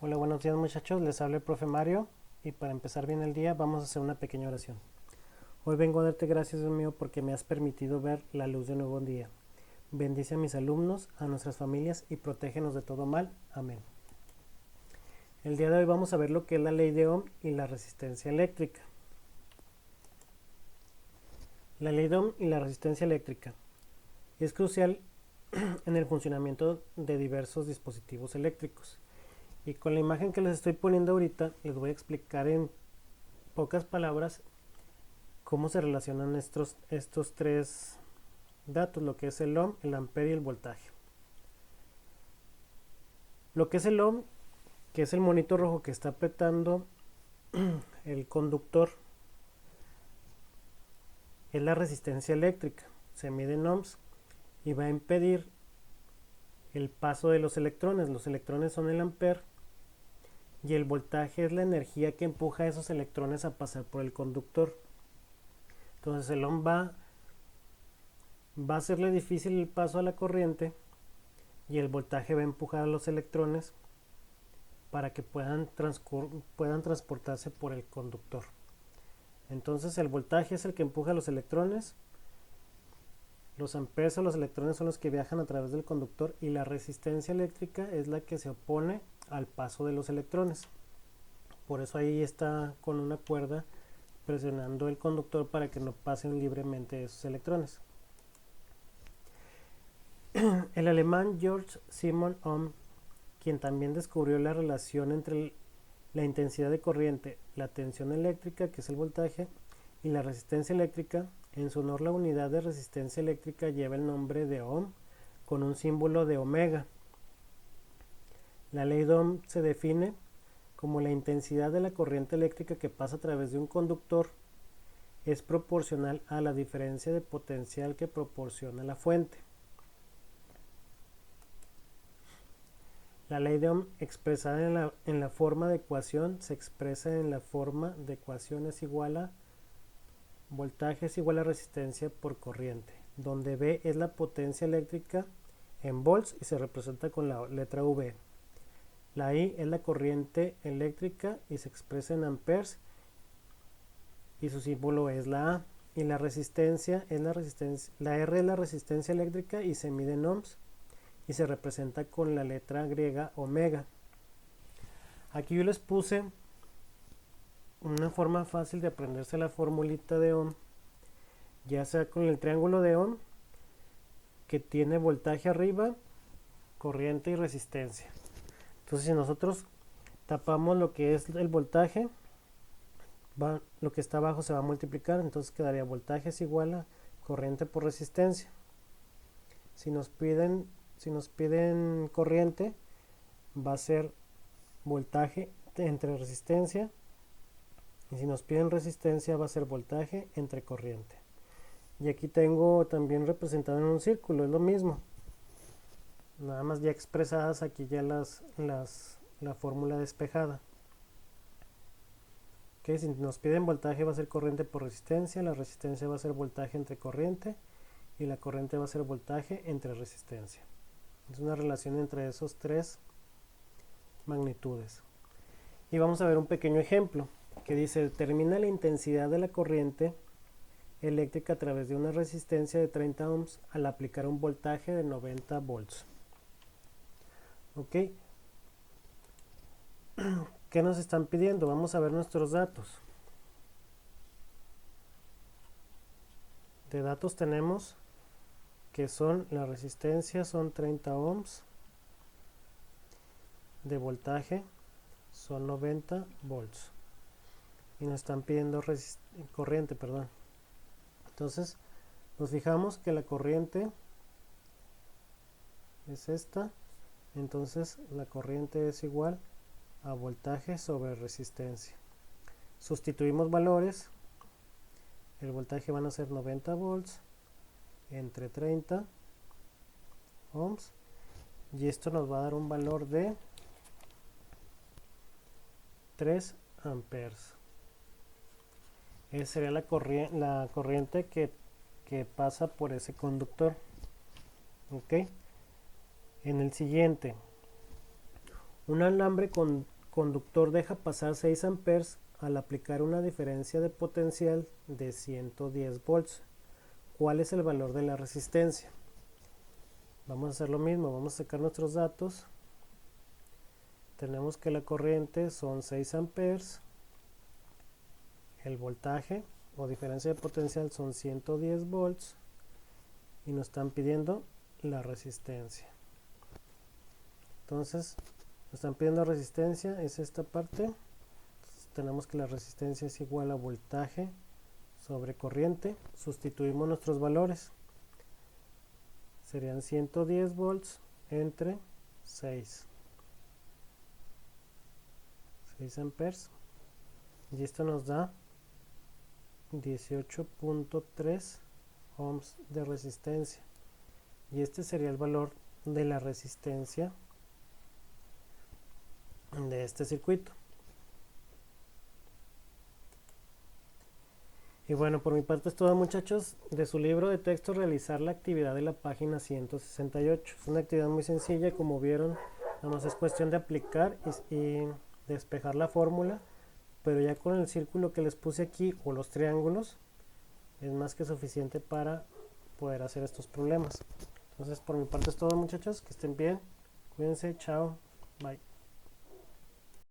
Hola, buenos días muchachos, les habla el profe Mario y para empezar bien el día vamos a hacer una pequeña oración. Hoy vengo a darte gracias, Dios mío, porque me has permitido ver la luz de un nuevo día. Bendice a mis alumnos, a nuestras familias y protégenos de todo mal. Amén. El día de hoy vamos a ver lo que es la ley de Ohm y la resistencia eléctrica. La ley de Ohm y la resistencia eléctrica es crucial en el funcionamiento de diversos dispositivos eléctricos. Y con la imagen que les estoy poniendo ahorita, les voy a explicar en pocas palabras cómo se relacionan estos tres datos, lo que es el ohm, el ampere y el voltaje. Lo que es el ohm, que es el monito rojo que está apretando el conductor, es la resistencia eléctrica, se mide en ohms y va a impedir el paso de los electrones. Los electrones son el ampere y el voltaje es la energía que empuja a esos electrones a pasar por el conductor. Entonces el ohm va a hacerle difícil el paso a la corriente y el voltaje va a empujar a los electrones para que puedan transportarse por el conductor. Entonces el voltaje es el que empuja a los electrones, los amperes o los electrones son los que viajan a través del conductor y la resistencia eléctrica es la que se opone al paso de los electrones. Por eso ahí está con una cuerda presionando el conductor para que no pasen libremente esos electrones. El alemán Georg Simon Ohm, quien también descubrió la relación entre la intensidad de corriente, la tensión eléctrica, que es el voltaje, y la resistencia eléctrica, en su honor la unidad de resistencia eléctrica lleva el nombre de ohm con un símbolo de omega. La ley de Ohm se define como la intensidad de la corriente eléctrica que pasa a través de un conductor es proporcional a la diferencia de potencial que proporciona la fuente. La ley de Ohm expresada en la forma de ecuación se expresa en la forma de ecuación es igual a voltaje es igual a resistencia por corriente, donde V es la potencia eléctrica en volts y se representa con la letra V. La I es la corriente eléctrica y se expresa en amperes y su símbolo es la A. Y la resistencia es la R es la resistencia eléctrica y se mide en ohms y se representa con la letra griega omega. Aquí yo les puse una forma fácil de aprenderse la formulita de Ohm, ya sea con el triángulo de Ohm que tiene voltaje arriba, corriente y resistencia. Entonces si nosotros tapamos lo que es el voltaje, lo que está abajo se va a multiplicar, entonces quedaría voltaje es igual a corriente por resistencia. Si nos piden corriente, va a ser voltaje entre resistencia, y si nos piden resistencia va a ser voltaje entre corriente. Y aquí tengo también representado en un círculo, es lo mismo, nada más ya expresadas aquí ya la fórmula despejada. Okay, si nos piden voltaje va a ser corriente por resistencia, la resistencia va a ser voltaje entre corriente y la corriente va a ser voltaje entre resistencia. Es una relación entre esos tres magnitudes. Y vamos a ver un pequeño ejemplo que dice: determina la intensidad de la corriente eléctrica a través de una resistencia de 30 ohms al aplicar un voltaje de 90 volts. Ok, ¿qué nos están pidiendo? Vamos a ver nuestros datos. De datos tenemos que son la resistencia son 30 ohms, de voltaje son 90 volts y nos están pidiendo corriente, perdón. Entonces nos fijamos que la corriente es esta, entonces la corriente es igual a voltaje sobre resistencia. Sustituimos valores, el voltaje van a ser 90 volts entre 30 ohms y esto nos va a dar un valor de 3 amperes. Esa sería la corriente que pasa por ese conductor. Ok, en el siguiente, un alambre conductor deja pasar 6 amperes al aplicar una diferencia de potencial de 110 volts. ¿Cuál es el valor de la resistencia? Vamos a hacer lo mismo, vamos a sacar nuestros datos. Tenemos que la corriente son 6 amperes, el voltaje o diferencia de potencial son 110 volts y nos están pidiendo la resistencia. Entonces nos están pidiendo resistencia, es esta parte. Entonces, tenemos que la resistencia es igual a voltaje sobre corriente. Sustituimos nuestros valores, serían 110 volts entre 6 amperes, y esto nos da 18.3 ohms de resistencia, y este sería el valor de la resistencia de este circuito. Y bueno, por mi parte es todo, muchachos. De su libro de texto, realizar la actividad de la página 168. Es una actividad muy sencilla, como vieron, nada más es cuestión de aplicar y despejar la fórmula, pero ya con el círculo que les puse aquí o los triángulos es más que suficiente para poder hacer estos problemas. Entonces por mi parte es todo, muchachos, que estén bien, cuídense, chao, bye.